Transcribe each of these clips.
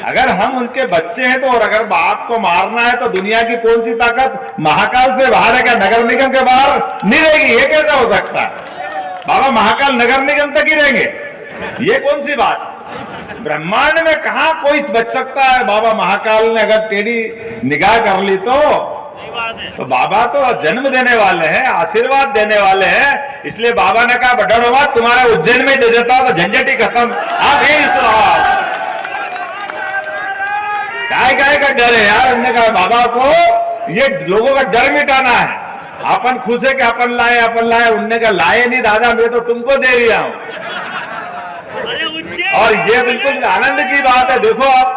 अगर हम उनके बच्चे हैं तो, और अगर बाप को मारना है तो दुनिया की कौन सी ताकत महाकाल से बाहर है क्या? नगर निगम के बाहर नहीं रहेगी? ये कैसा हो सकता है? बाबा महाकाल नगर निगम तक ही रहेंगे? ये कौन सी बात? ब्रह्मांड में कहां कोई बच सकता है? बाबा महाकाल ने अगर टेढ़ी निगाह कर ली तो बाबा तो जन्म देने वाले हैं, आशीर्वाद देने वाले हैं। इसलिए बाबा ने कहा बड़ा बाबा तुम्हारे उज्जैन में दे देता तो झंझट ही खत्म। आप यही काय का डर है यार? हमने कहा बाबा को ये लोगों का डर मिटाना है। अपन खुश है कि अपन लाए। उनने कहा लाए नहीं दादा, मैं तो तुमको दे रहा हूं। और ये बिल्कुल आनंद की बात है। देखो आप,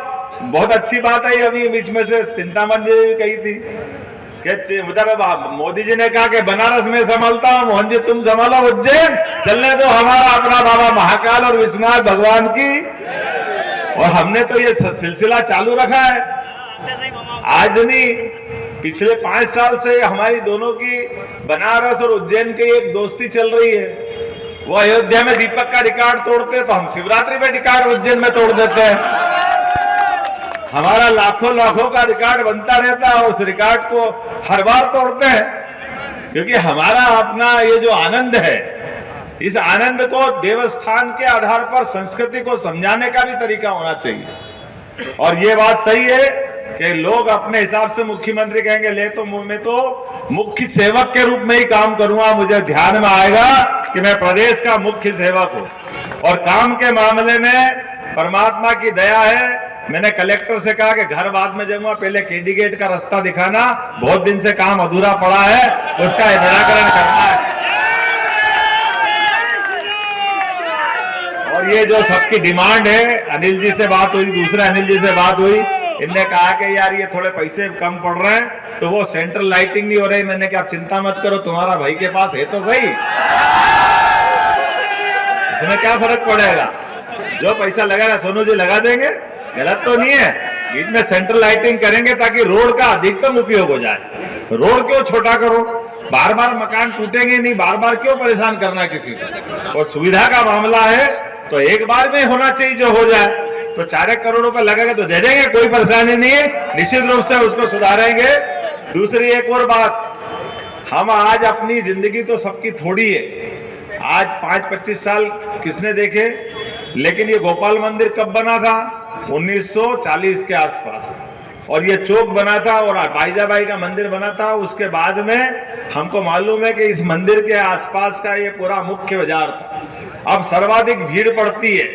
बहुत अच्छी बात है। अभी बीच में से चिंतामन जी भी कही थी कि मोदी जी ने कहा कि बनारस में संभालता हूं, मोहन जी तुम संभालो उज्जैन। चलने दो हमारा अपना बाबा महाकाल और विश्वनाथ भगवान की। और हमने तो ये सिलसिला चालू रखा है। आज नहीं, पिछले 5 साल से हमारी दोनों की बनारस और उज्जैन की एक दोस्ती चल रही है। वो अयोध्या में दीपक का रिकॉर्ड तोड़ते तो हम शिवरात्रि में रिकॉर्ड उज्जैन में तोड़ देते हैं। हमारा लाखों का रिकॉर्ड बनता रहता है, उस रिकॉर्ड को हर बार तोड़ते हैं। क्योंकि हमारा अपना ये जो आनंद है, इस आनंद को देवस्थान के आधार पर संस्कृति को समझाने का भी तरीका होना चाहिए। और ये बात सही है कि लोग अपने हिसाब से मुख्यमंत्री कहेंगे ले तो मैं तो मुख्य सेवक के रूप में ही काम करूंगा। मुझे ध्यान में आएगा कि मैं प्रदेश का मुख्य सेवक हूं। और काम के मामले में परमात्मा की दया है। मैंने कलेक्टर से कहा कि घर बाद में जाऊंगा, पहले केडी गेट का रास्ता दिखाना, बहुत दिन से काम अधूरा पड़ा है, उसका निराकरण करना है। और ये जो सबकी डिमांड है, अनिल जी से बात हुई, दूसरे अनिल जी से बात हुई, इनने कहा कि यार ये थोड़े पैसे कम पड़ रहे हैं तो वो सेंट्रल लाइटिंग नहीं हो रही। मैंने कहा आप चिंता मत करो, तुम्हारा भाई के पास है तो सही, इसमें क्या फर्क पड़ेगा? जो पैसा लगाएगा सोनू जी लगा देंगे, गलत तो नहीं है। बीच में सेंट्रल लाइटिंग करेंगे ताकि रोड का अधिकतम उपयोग हो जाए। रोड क्यों छोटा करो? बार बार मकान टूटेंगे नहीं, बार बार क्यों परेशान करना किसी को? और सुविधा का मामला है तो एक बार में होना चाहिए, जो हो जाए। तो 4 करोड़ रुपए लगेगा तो दे देंगे, कोई परेशानी नहीं है, निश्चित रूप से उसको सुधारेंगे। दूसरी एक और बात, हम आज अपनी जिंदगी तो सबकी थोड़ी है, आज 5-25 साल किसने देखे, लेकिन ये गोपाल मंदिर कब बना था? 1940 के आसपास। और ये चौक बना था और बाईजाबाई का मंदिर बना था। उसके बाद में हमको मालूम है कि इस मंदिर के आसपास का ये पूरा मुख्य बाजार था। अब सर्वाधिक भीड़ पड़ती है।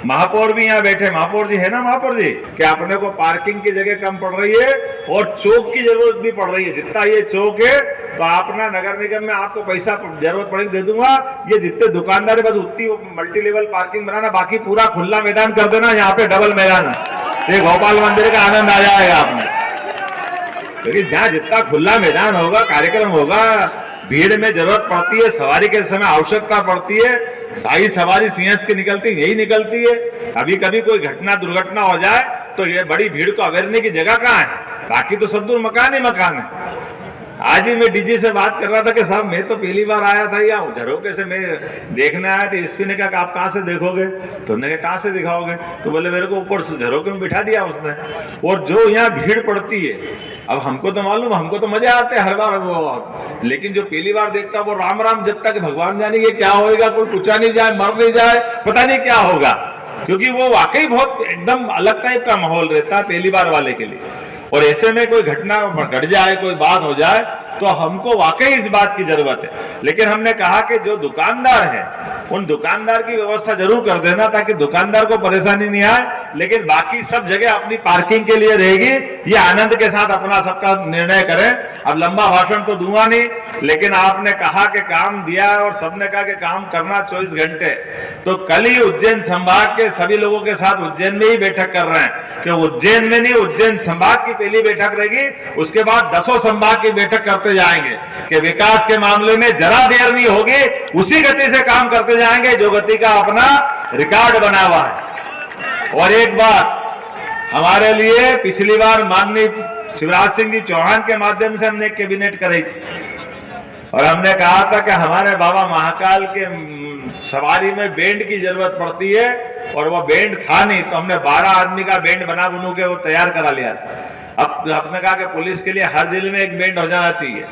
महापौर भी यहाँ बैठे, महापौर जी है ना, महापौर जी, कि अपने को पार्किंग की जगह कम पड़ रही है और चौक की जरूरत भी पड़ रही है। जितना ये चौक है तो अपना नगर निगम में आपको पैसा जरूरत पड़ेगी दे दूंगा। ये जितने दुकानदार है बस उतनी मल्टी लेवल पार्किंग बनाना, बाकी पूरा खुला मैदान कर देना, यहाँ पे डबल मैदान है। ये गोपाल मंदिर का आनंद आ जाएगा आपने। क्योंकि जहाँ जितना खुला मैदान होगा, कार्यक्रम होगा, भीड़ में जरूरत पड़ती है, सवारी के समय आवश्यकता पड़ती है, सारी सवारी सीएस की निकलती यही निकलती है। कभी कभी कोई घटना दुर्घटना हो जाए तो ये बड़ी भीड़ को अवेरने की जगह कहाँ है? बाकी तो सब दूर मकान ही मकान है। आज ही मैं डीजी से बात कर रहा था कि साहब मैं तो पहली बार आया था यहाँ झरोके से, मैं देखने आया था। एसपी ने कहा आप कहाँ से देखोगे? तो हमने कहा कहाँ से दिखाओगे? तो बोले मेरे को ऊपर से झरोके में बिठा दिया उसने। और जो यहाँ भीड़ पड़ती है, अब हमको तो मालूम, हमको तो मजा आते हैं हर बार वो, लेकिन जो पहली बार देखता है वो राम राम जब तक भगवान जाने ये क्या होगा, कोई पूछा नहीं जाए, मर नहीं जाए, पता नहीं क्या होगा। क्योंकि वो वाकई बहुत एकदम अलग टाइप का माहौल रहता है पहली बार वाले के लिए। और ऐसे में कोई घटना घट जाए, कोई बात हो जाए तो हमको वाकई इस बात की जरूरत है। लेकिन हमने कहा कि जो दुकानदार है उन दुकानदार की व्यवस्था जरूर कर देना ताकि दुकानदार को परेशानी नहीं आए, लेकिन बाकी सब जगह अपनी पार्किंग के लिए रहेगी। ये आनंद के साथ अपना सबका निर्णय करें। अब लंबा भाषण तो दूंगा नहीं, लेकिन आपने कहा कि काम दिया है और सबने कहा कि काम करना 24 घंटे। तो कल ही उज्जैन संभाग के सभी लोगों के साथ उज्जैन में ही बैठक कर रहे हैं कि उज्जैन में नहीं, उज्जैन संभाग की पहली बैठक रहेगी, उसके बाद 10 संभाग की बैठक करते जाएंगे कि विकास के मामले में जरा देर नहीं होगी, उसी गति से काम करते जाएंगे जो गति का अपना रिकॉर्ड बना हुआ है। और एक बात हमारे लिए पिछली बार माननीय शिवराज सिंह जी चौहान के माध्यम से हमने कैबिनेट कराई थी और हमने कहा था कि हमारे बाबा महाकाल के सवारी में बैंड की जरूरत पड़ती है और वो बैंड था नहीं, तो हमने 12 आदमी का बैंड बना बनू के वो तैयार करा लिया था। अब आपने कहा कि पुलिस के लिए हर जिले में एक बैंड हो जाना चाहिए।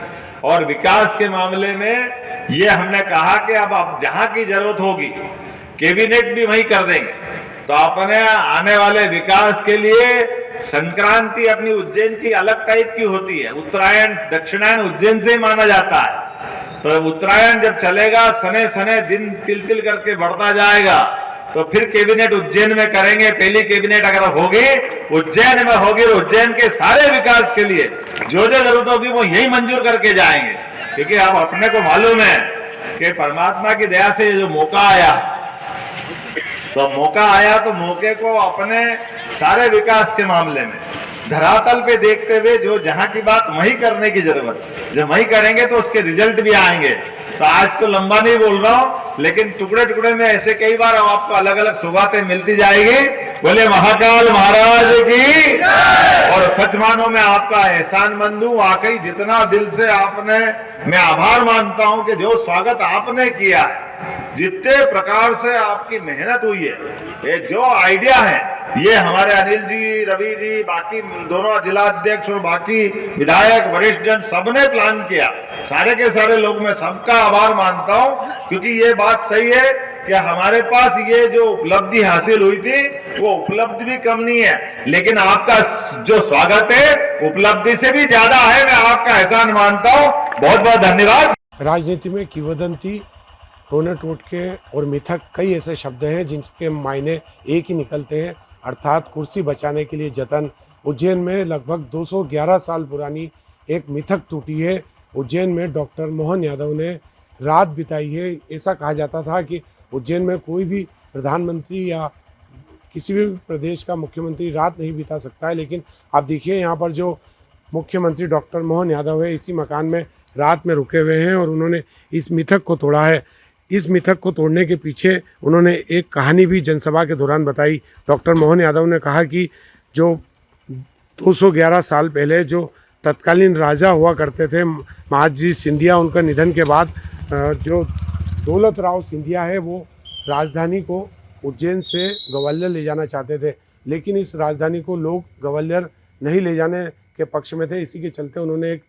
और विकास के मामले में ये हमने कहा कि अब जहां की जरूरत होगी कैबिनेट भी वही कर देंगे। तो अपने आने वाले विकास के लिए संक्रांति अपनी उज्जैन की अलग टाइप की होती है, उत्तरायण दक्षिणायन उज्जैन से ही माना जाता है। तो उत्तरायण जब चलेगा, सने सने दिन तिल तिल करके बढ़ता जाएगा, तो फिर कैबिनेट उज्जैन में करेंगे। पहली कैबिनेट अगर होगी उज्जैन में होगी, उज्जैन के सारे विकास के लिए जो जो जरूरत होगी वो यही मंजूर करके जाएंगे। क्योंकि अब अपने को मालूम है कि परमात्मा की दया से जो मौका आया, तो मौके को अपने सारे विकास के मामले में धरातल पे देखते हुए जो जहां की बात वही करने की जरूरत है। जब वही करेंगे तो उसके रिजल्ट भी आएंगे। तो आज तो लंबा नहीं बोल रहा हूं, लेकिन टुकड़े टुकड़े में ऐसे कई बार आपको अलग अलग सौगातें मिलती जाएगी। बोले महाकाल महाराज की। और सच मानो मैं आपका एहसानमंद हूं, वाकई जितना दिल से आपने, मैं आभार मानता हूं कि जो स्वागत आपने किया, जितने प्रकार से आपकी मेहनत हुई है, ये जो आइडिया है, ये हमारे अनिल जी, रवि जी, बाकी दोनों जिला अध्यक्ष और बाकी विधायक वरिष्ठ जन सबने प्लान किया। सारे के सारे लोग, मैं सबका आभार मानता हूं, क्योंकि ये बात सही है कि हमारे पास ये जो उपलब्धि हासिल हुई थी वो उपलब्धि भी कम नहीं है, लेकिन आपका जो स्वागत है उपलब्धि से भी ज्यादा है। मैं आपका एहसान मानता हूं, बहुत बहुत धन्यवाद। राजनीति में किंवदंती, टोने टोटके और मिथक कई ऐसे शब्द हैं जिनके मायने एक ही निकलते हैं, अर्थात कुर्सी बचाने के लिए जतन। उज्जैन में लगभग 211 साल पुरानी एक मिथक टूटी है। उज्जैन में डॉक्टर मोहन यादव ने रात बिताई है। ऐसा कहा जाता था कि उज्जैन में कोई भी प्रधानमंत्री या किसी भी प्रदेश का मुख्यमंत्री रात नहीं बिता सकता है, लेकिन आप देखिए यहाँ पर जो मुख्यमंत्री डॉक्टर मोहन यादव है, इसी मकान में रात में रुके हुए हैं और उन्होंने इस मिथक को तोड़ा है। इस मिथक को तोड़ने के पीछे उन्होंने एक कहानी भी जनसभा के दौरान बताई। डॉक्टर मोहन यादव ने कहा कि जो 211 साल पहले जो तत्कालीन राजा हुआ करते थे महादजी सिंधिया, उनका निधन के बाद जो दौलत राव सिंधिया है वो राजधानी को उज्जैन से ग्वालियर ले जाना चाहते थे, लेकिन इस राजधानी को लोग ग्वालियर नहीं ले जाने के पक्ष में थे। इसी के चलते उन्होंने एक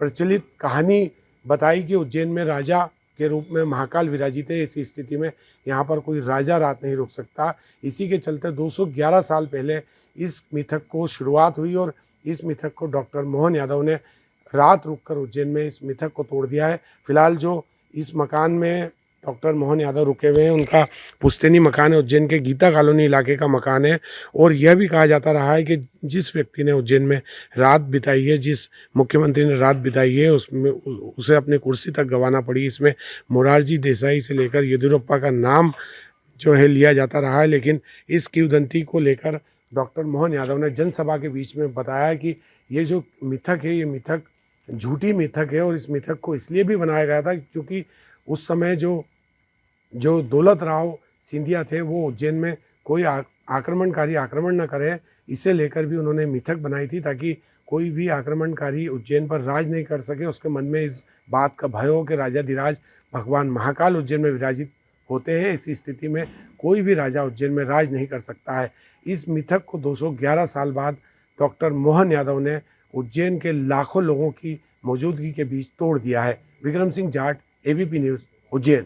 प्रचलित कहानी बताई कि उज्जैन में राजा के रूप में महाकाल विराजित है। इसी स्थिति में यहाँ पर कोई राजा रात नहीं रुक सकता। इसी के चलते 211 साल पहले इस मिथक को शुरुआत हुई और इस मिथक को डॉक्टर मोहन यादव ने रात रुककर उज्जैन में इस मिथक को तोड़ दिया है। फिलहाल जो इस मकान में डॉक्टर मोहन यादव रुके हुए हैं उनका पुश्तैनी मकान है, उज्जैन के गीता कॉलोनी इलाके का मकान है। और यह भी कहा जाता रहा है कि जिस व्यक्ति ने उज्जैन में रात बिताई है, जिस मुख्यमंत्री ने रात बिताई है, उसमें उसे अपनी कुर्सी तक गंवाना पड़ी। इसमें मोरारजी देसाई से लेकर येदियुरप्पा का नाम जो है लिया जाता रहा है, लेकिन इस किंवदंती को लेकर डॉक्टर मोहन यादव ने जनसभा के बीच में बताया कि ये जो मिथक है, ये मिथक झूठी मिथक है और इस मिथक को इसलिए भी बनाया गया था क्योंकि उस समय जो दौलत राव सिंधिया थे वो उज्जैन में कोई आक्रमणकारी आक्रमण न करे, इसे लेकर भी उन्होंने मिथक बनाई थी ताकि कोई भी आक्रमणकारी उज्जैन पर राज नहीं कर सके। उसके मन में इस बात का भय हो कि राजाधिराज भगवान महाकाल उज्जैन में विराजित होते हैं, इसी स्थिति में कोई भी राजा उज्जैन में राज नहीं कर सकता है। इस मिथक को 211 साल बाद डॉक्टर मोहन यादव ने उज्जैन के लाखों लोगों की मौजूदगी के बीच तोड़ दिया है। Vikram Singh Jat, ABP news, Ujjain.